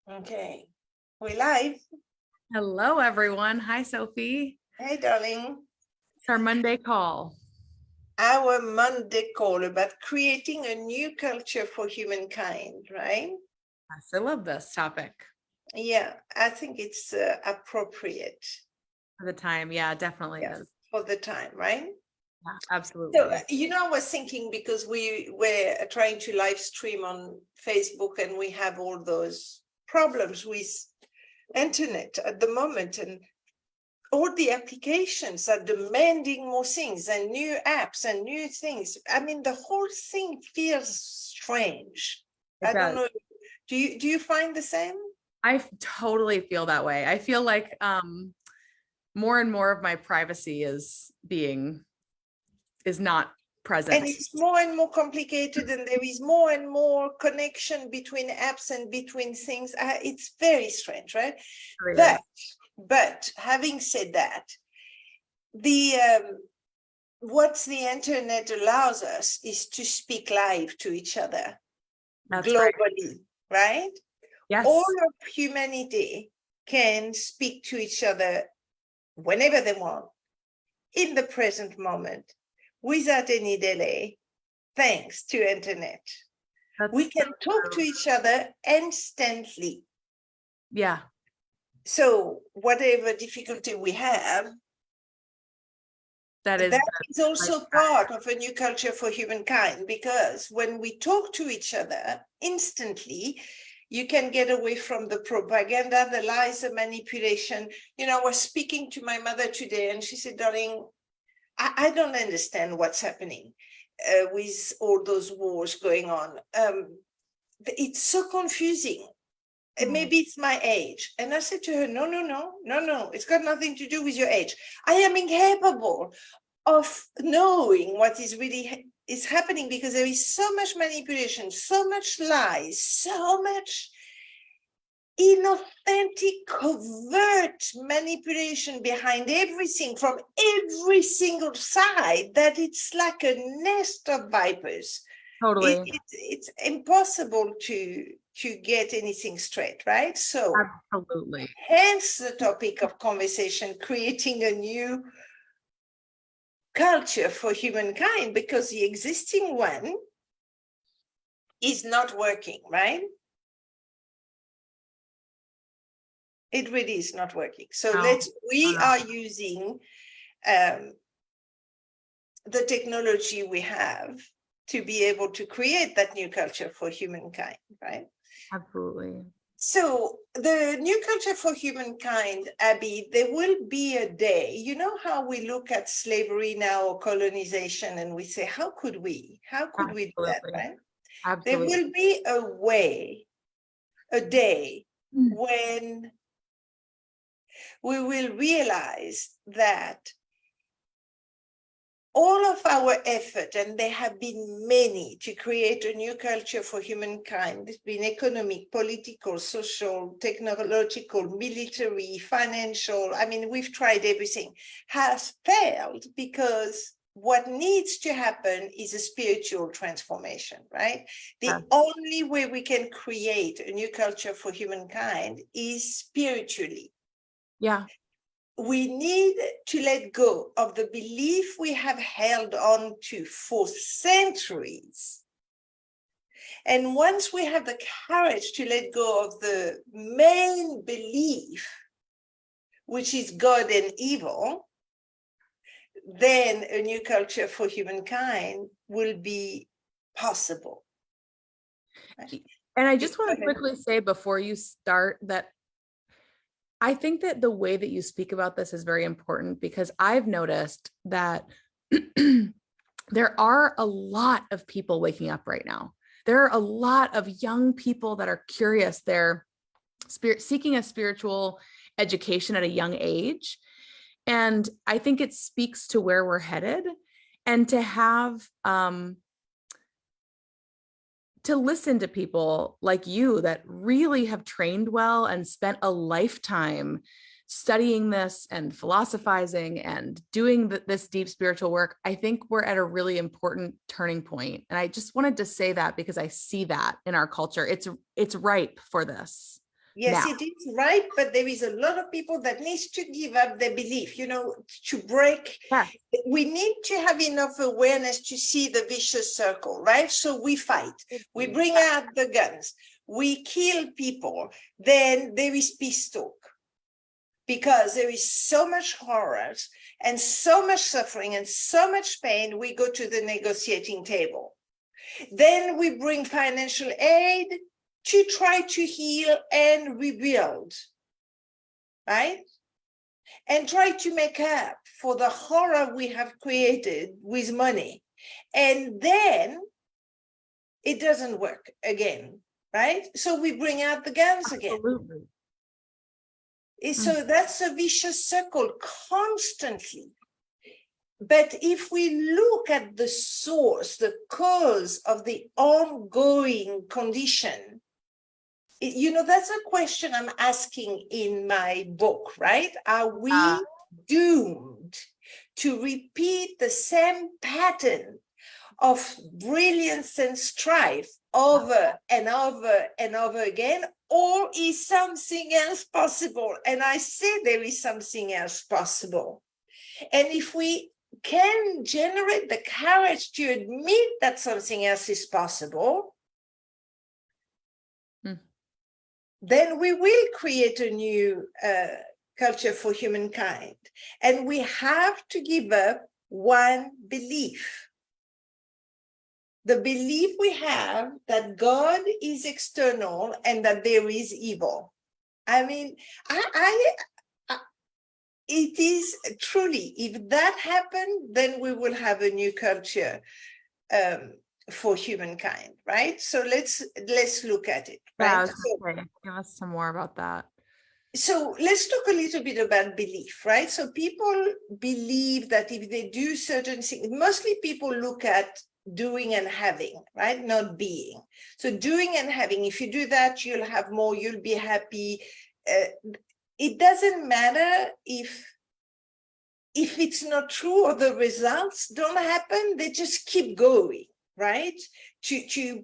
Okay, we live. Hello, everyone. Hi, Sophie. Hey, darling. It's our Monday call. Our Monday call about creating a new culture for humankind, right? Yes, I love this topic Yeah, I think it's appropriate. for the time. Yeah, it definitely Yeah, is. for the time, right? Yeah, So, absolutely. I was thinking because we were trying to live stream on Facebook and we have all those problems with internet at the moment, and all the applications are demanding more things and new apps and new things. I mean, the whole thing feels strange. It I don't does. know. Do you find the same? I totally feel that way. I feel like more and more of my privacy is not And present. it's more and more complicated, and there is more and more connection between apps and between things. It's very strange, right? It is. But having said that, the what the internet allows us is to speak live to each other That's right. globally, right? All Yes, of humanity can speak to each other whenever they want, in the present moment, without any delay, thanks to internet. We that's so can talk to true. each other instantly. Yeah, So whatever difficulty we have, that is that the is right also track. part of a new culture for humankind, because when we talk to each other instantly, you can get away from the propaganda, the lies, the manipulation. I was speaking to my mother today and she said, darling, I don't understand what's happening with all those wars going on. It's so confusing. Hmm. Maybe it's my age. And I said to her, no, no, no, no, no. It's got nothing to do with your age. I am incapable of knowing what is really is happening, because there is so much manipulation, so much lies, so much inauthentic, covert manipulation behind everything from every single side, that it's like a nest of vipers. Totally. It's impossible to get anything straight, right? So Absolutely. hence the topic of conversation, creating a new culture for humankind, because the existing one is not working, right? It really is not working. So No, we no. are using um, the technology we have to be able to create that new culture for humankind, right? Absolutely. So the new culture for humankind, Abby, there will be a day. You know how we look at slavery now, or colonization, and we say, how could we? How could we do that, Absolutely. right? There Absolutely. will be a day when we will realize that all of our effort, and there have been many, to create a new culture for humankind, it's been economic, political, social, technological, military, financial, I mean, we've tried everything, has failed, because what needs to happen is a spiritual transformation, right? The Yes. only way we can create a new culture for humankind is spiritually. Yeah. We need to let go of the belief we have held on to for centuries. And once we have the courage to let go of the main belief, which is God and evil, then a new culture for humankind will be possible. And I Go just want to ahead. quickly say before you start that I think that the way that you speak about this is very important, because I've noticed that there are a lot of people waking up right now. There are a lot of young people that are curious. They're seeking a spiritual education at a young age. And I think it speaks to where we're headed, and to have to listen to people like you that really have trained well and spent a lifetime studying this and philosophizing and doing this deep spiritual work. I think we're at a really important turning point. And I just wanted to say that because I see that in our culture. It's ripe for this. Yes, it is right, but there is a lot of people that needs to give up their belief, to break. Yeah. We need to have enough awareness to see the vicious circle, right? So we fight, we bring out the guns, we kill people, then there is peace talk. Because there is so much horror and so much suffering and so much pain, we go to the negotiating table. Then we bring financial aid to try to heal and rebuild, right? And try to make up for the horror we have created with money. And then it doesn't work again, right? So we bring out the guns again. Absolutely. So that's a vicious circle constantly. But if we look at the source, the cause of the ongoing condition, that's a question I'm asking in my book, right? Are we doomed to repeat the same pattern of brilliance and strife over and over and over again, or is something else possible? And I say there is something else possible. And if we can generate the courage to admit that something else is possible, then we will create a new culture for humankind. And we have to give up one belief. The belief we have that God is external and that there is evil. I mean, it is truly, if that happened, then we will have a new culture for humankind, right? So let's look at it, right? Give us some more about that. So let's talk a little bit about belief, right? So people believe that if they do certain things, mostly people look at doing and having, right? Not being. So doing and having, if you do that, you'll have more, you'll be happy. It doesn't matter if it's not true or the results don't happen, they just keep going, right? To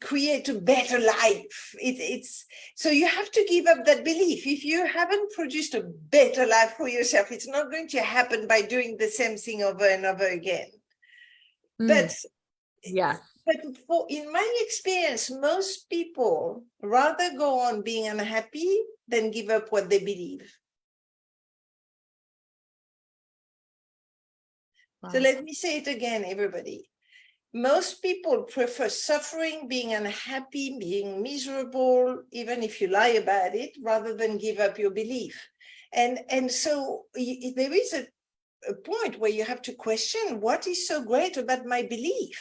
create a better life. It's so you have to give up that belief. If you haven't produced a better life for yourself, it's not going to happen by doing the same thing over and over again. But in my experience, most people rather go on being unhappy than give up what they believe. Wow. So let me say it again, everybody. Most people prefer suffering, being unhappy, being miserable, even if you lie about it, rather than give up your belief. And so there is a point where you have to question, what is so great about my belief?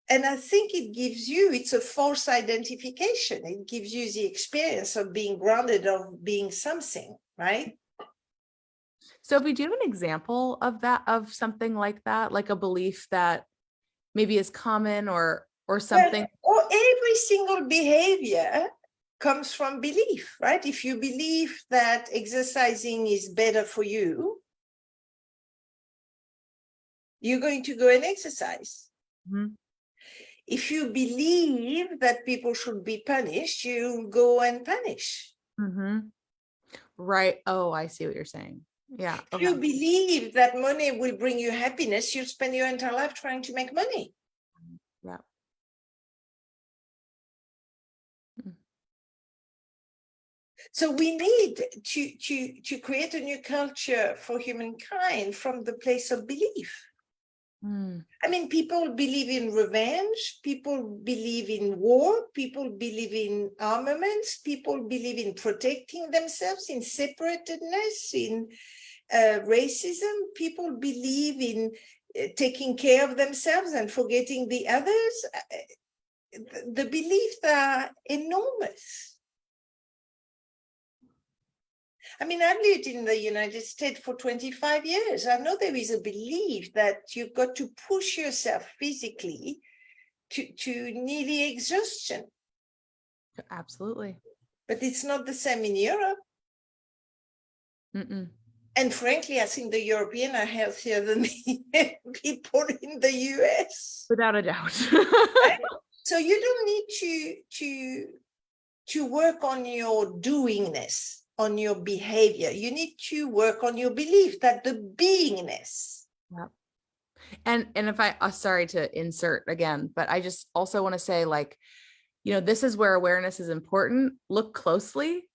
And I think it's a false identification. It gives you the experience of being grounded, of being something, right? So if we do an example of that, of something like that, like a belief that maybe is common or something. Well, or every single behavior comes from belief, right? If you believe that exercising is better for you, you're going to go and exercise. Mm-hmm. If you believe that people should be punished, you go and punish. Mm-hmm. Right. Oh, I see what you're saying. Yeah. Okay. If you believe that money will bring you happiness, you'll spend your entire life trying to make money. Yeah. So we need to create a new culture for humankind from the place of belief. I mean, people believe in revenge, people believe in war, people believe in armaments, people believe in protecting themselves, in separatedness, in racism, people believe in taking care of themselves and forgetting the others. The beliefs are enormous. I mean, I've lived in the United States for 25 years. I know there is a belief that you've got to push yourself physically to nearly exhaustion. Absolutely. But it's not the same in Europe. Mm-mm. And frankly, I think the Europeans are healthier than the people in the US. Without a doubt. Right? So you don't need to work on your doingness, on your behavior. You need to work on your belief that the beingness. Yeah. And if I, sorry to insert again, but I just also want to say, like, you know, this is where awareness is important. Look closely.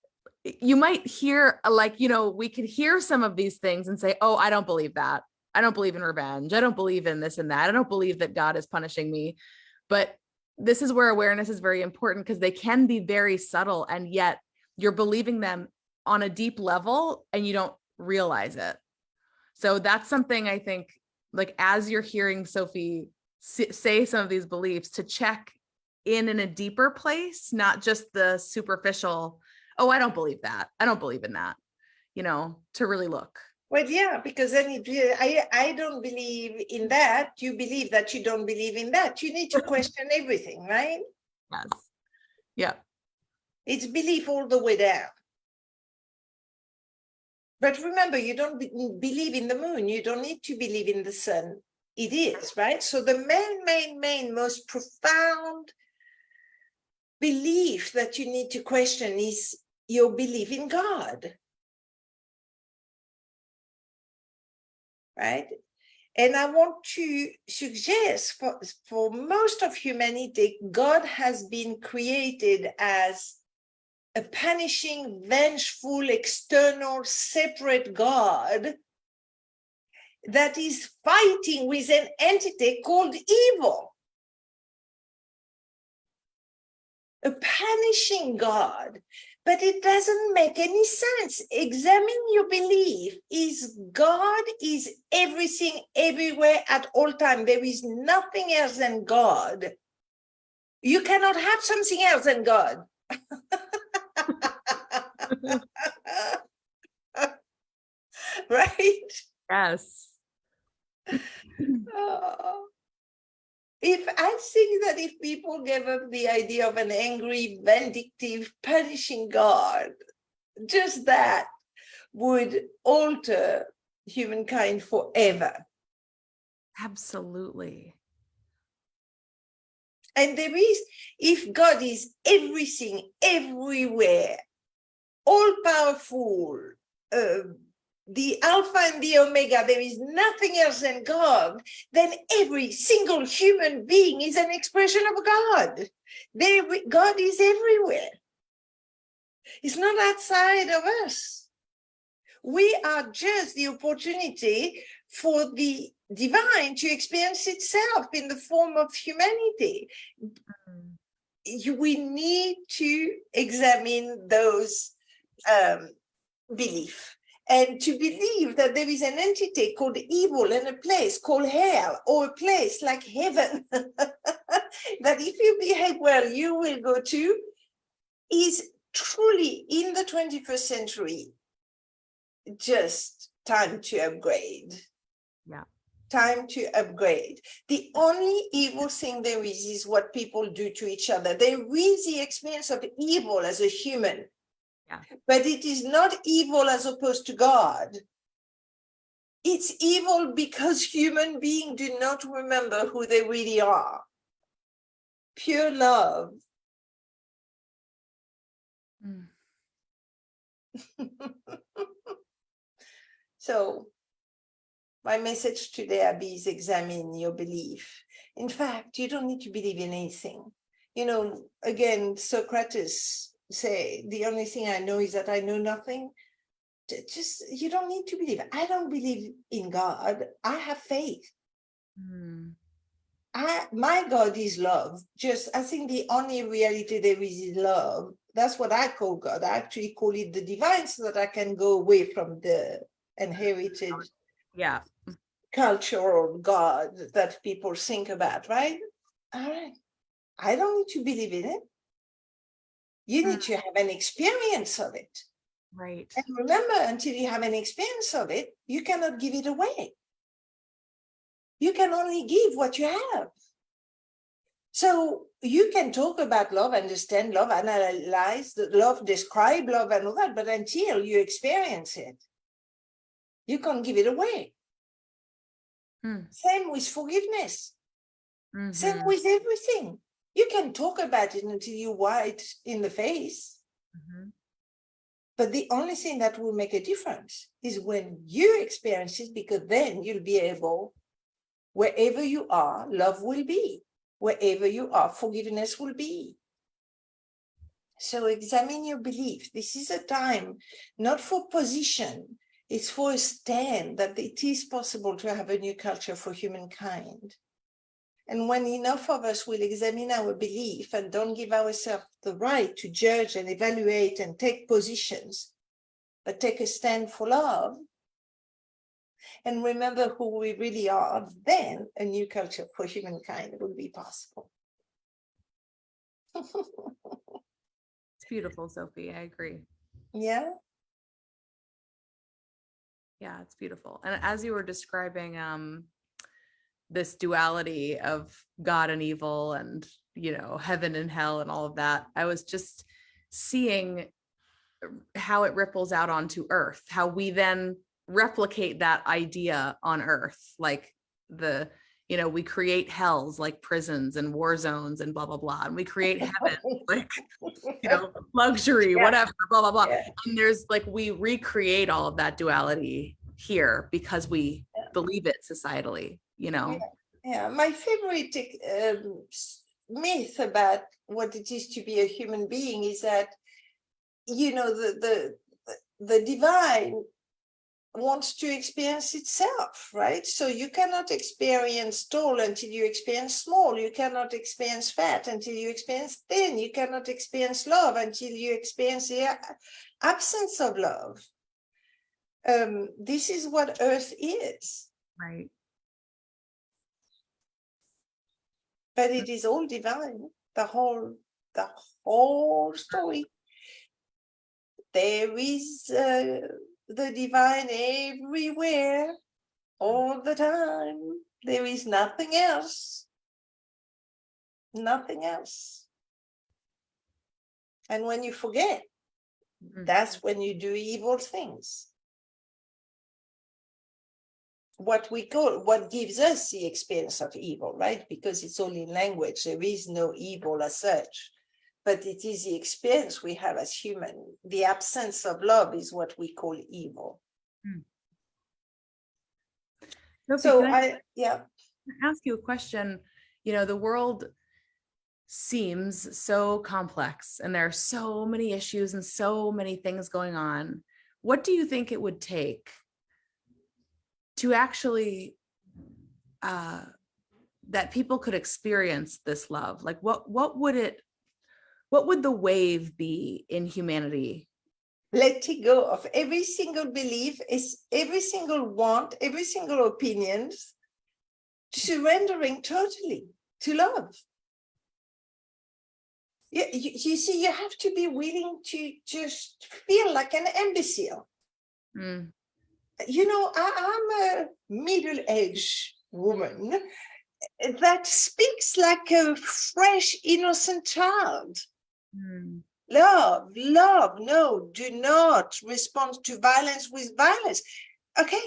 You might hear, like, you know, we could hear some of these things and say, oh, I don't believe that. I don't believe in revenge. I don't believe in this and that. I don't believe that God is punishing me. But this is where awareness is very important, because they can be very subtle, and yet you're believing them on a deep level and you don't realize it. So that's something I think, like, as you're hearing Sophie say some of these beliefs, to check in a deeper place, not just the superficial, oh, I don't believe that. I don't believe in that, you know, to really look. Well, yeah, because then I don't believe in that. You believe that you don't believe in that. You need to question everything, right? Yes. Yeah. It's belief all the way down. But remember, you don't believe in the moon. You don't need to believe in the sun. It is, right? So the main, most profound belief that you need to question is your belief in God, right? And I want to suggest for most of humanity, God has been created as a punishing, vengeful, external, separate God that is fighting with an entity called evil. A punishing God. But it doesn't make any sense. Examine your belief. Is God is everything, everywhere, at all time. There is nothing else than God. You cannot have something else than God. Right? Yes. Oh. If I think that if people gave up the idea of an angry, vindictive, punishing God, just that would alter humankind forever. Absolutely. And there is, if God is everything, everywhere, all powerful, the Alpha and the Omega, there is nothing else than God, then every single human being is an expression of God. God is everywhere. It's not outside of us. We are just the opportunity for the divine to experience itself in the form of humanity. We need to examine those beliefs and to believe that there is an entity called evil and a place called hell, or a place like heaven that if you behave well, you will go to, is truly in the 21st century just time to upgrade. Yeah. Time to upgrade. The only evil thing there is what people do to each other. There is the experience of evil as a human, but it is not evil as opposed to God. It's evil because human beings do not remember who they really are. Pure love. Mm. So my message today, Abby, is examine your belief. In fact, you don't need to believe in anything. You know, again, Socrates say, the only thing I know is that I know nothing. Just, you don't need to believe. I don't believe in God. I have faith. Mm. My God is love. Just, I think the only reality there is love. That's what I call God. I actually call it the divine, so that I can go away from the inherited cultural God that people think about, right? All right. I don't need to believe in it. You need to have an experience of it. Right. And remember, until you have an experience of it, you cannot give it away. You can only give what you have. So you can talk about love, understand love, analyze the love, describe love and all that, but until you experience it, you can't give it away. Same with forgiveness. Same with everything. You can talk about it until you're white in the face. Mm-hmm. But the only thing that will make a difference is when you experience it, because then you'll be able, wherever you are, love will be. Wherever you are, forgiveness will be. So examine your belief. This is a time not for position, it's for a stand that it is possible to have a new culture for humankind. And when enough of us will examine our belief and don't give ourselves the right to judge and evaluate and take positions, but take a stand for love and remember who we really are, then a new culture for humankind will be possible. It's beautiful, Sophie. I agree. Yeah. Yeah, it's beautiful. And as you were describing this duality of God and evil and, you know, heaven and hell and all of that, I was just seeing how it ripples out onto earth, how we then replicate that idea on earth, like the, you know, we create hells like prisons and war zones and blah blah blah, and we create heaven like, you know, luxury, whatever, blah blah blah. And there's like, we recreate all of that duality here because we believe it societally, you know. Yeah, my favorite myth about what it is to be a human being is that, you know, the divine wants to experience itself, right? So you cannot experience tall until you experience small. You cannot experience fat until you experience thin. You cannot experience love until you experience the absence of love. This is what Earth is. Right. But it is all divine, the whole story. There is the divine everywhere, all the time. There is nothing else. Nothing else. And when you forget, that's when you do evil things. What gives us the experience of evil, right? Because it's all in language. There is no evil as such. But it is the experience we have as human. The absence of love is what we call evil. Sophie, So can I ask you a question? You know, the world seems so complex and there are so many issues and so many things going on. What do you think it would take to actually that people could experience this love? Like what would the wave be in humanity? letting go of every single belief, is every single want, every single opinion, surrendering totally to love. You see, you have to be willing to just feel like an imbecile. You know, I'm a middle-aged woman that speaks like a fresh, innocent child. Love, no, do not respond to violence with violence. Okay,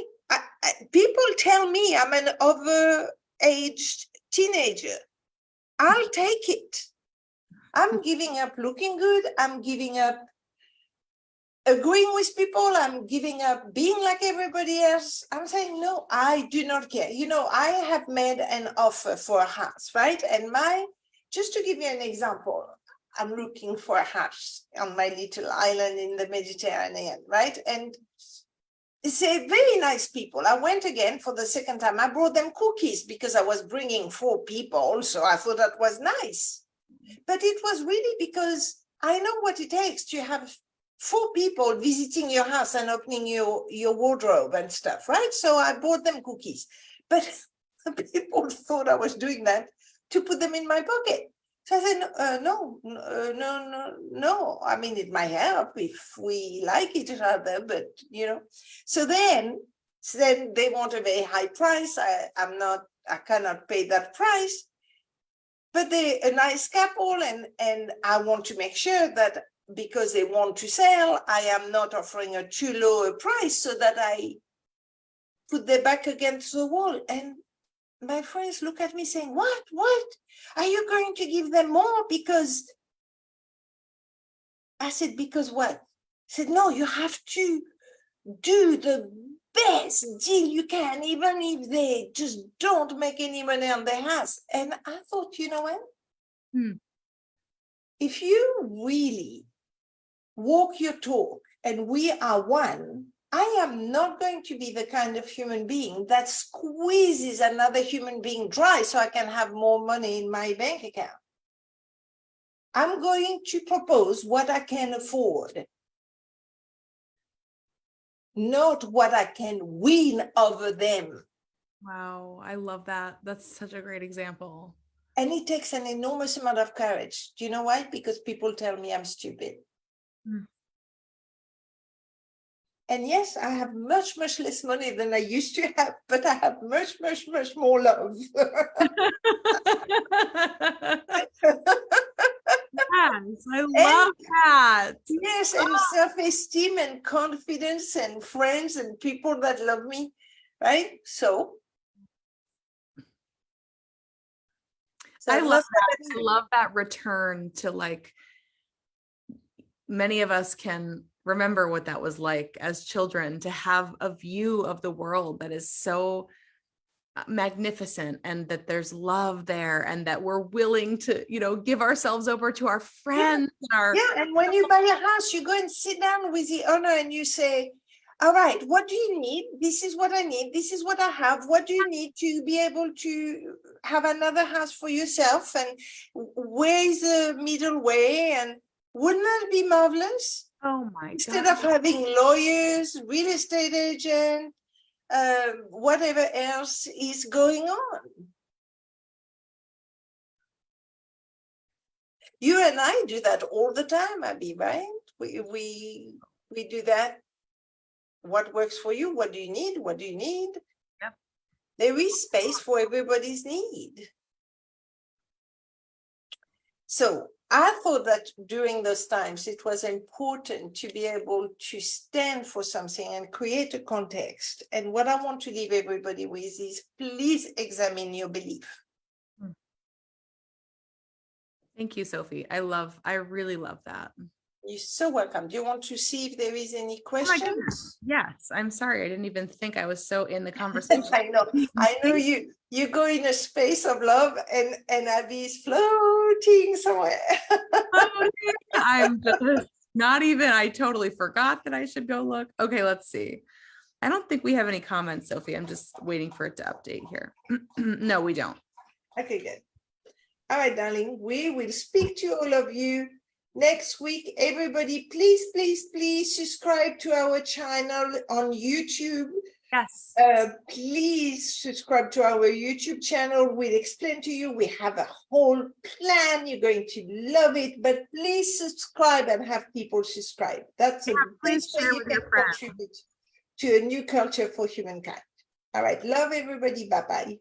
people tell me I'm an overaged teenager. I'll take it. I'm giving up looking good. I'm giving up agreeing with people. I'm giving up being like everybody else. I'm saying, no, I do not care. You know, I have made an offer for a house, right? And just to give you an example, I'm looking for a house on my little island in the Mediterranean, right? And it's very nice people. I went again for the second time. I brought them cookies because I was bringing 4 people. So I thought that was nice. But it was really because I know what it takes to have 4 people visiting your house and opening your wardrobe and stuff, right? So I bought them cookies. But people thought I was doing that to put them in my pocket. So I said, no. I mean, it might help if we like each other, but, you know. So then they want a very high price. I cannot pay that price. But they're a nice couple, and I want to make sure that because they want to sell, I am not offering a too low a price so that I put their back against the wall. And my friends look at me saying, what? Are you going to give them more? Because I said, because what? I said, no, you have to do the best deal you can, even if they just don't make any money on their house. And I thought, you know what? If you really walk your talk and we are one, I am not going to be the kind of human being that squeezes another human being dry so I can have more money in my bank account. I'm going to propose what I can afford, not what I can win over them. Wow, I love that. That's such a great example. And it takes an enormous amount of courage. Do you know why? Because people tell me I'm stupid. Mm. And yes, I have much, much less money than I used to have, but I have much, much, much more love. Yes, I love that. Yes, and self-esteem and confidence and friends and people that love me, right? So I love not that. somebody- I love that return to, like, many of us can remember what that was like as children, to have a view of the world that is so magnificent, and that there's love there, and that we're willing to, give ourselves over to our friends and our Yeah, and when you buy a house, you go and sit down with the owner and you say, all right, what do you need? This is what I need. This is what I have. What do you need to be able to have another house for yourself? And where is the middle way? And wouldn't that be marvelous? Oh my Instead God. of having lawyers, real estate agent, whatever else is going on. You and I do that all the time, Abby, right? We do that. What works for you? What do you need? What do you need? Yep. There is space for everybody's need. So I thought that during those times, it was important to be able to stand for something and create a context. And what I want to leave everybody with is, please examine your belief. Thank you, Sophie. I really love that. You're so welcome. Do you want to see if there is any Oh my goodness. questions? Yes. I'm sorry. I didn't even think I was so in the conversation. I know you go in a space of love and Abby is floating somewhere. I'm just not even, I totally forgot that I should go look. Okay, let's see. I don't think we have any comments, Sophie. I'm just waiting for it to update here. No, we don't. Okay, good. All right, darling. We will speak to all of you next week. Everybody, please, please, please subscribe to our channel on YouTube. Yes. Please subscribe to our YouTube channel. We'll explain to you. We have a whole plan. You're going to love it. But please subscribe and have people subscribe. That's the best way you can contribute to a new culture for humankind. All right. Love everybody. Bye-bye.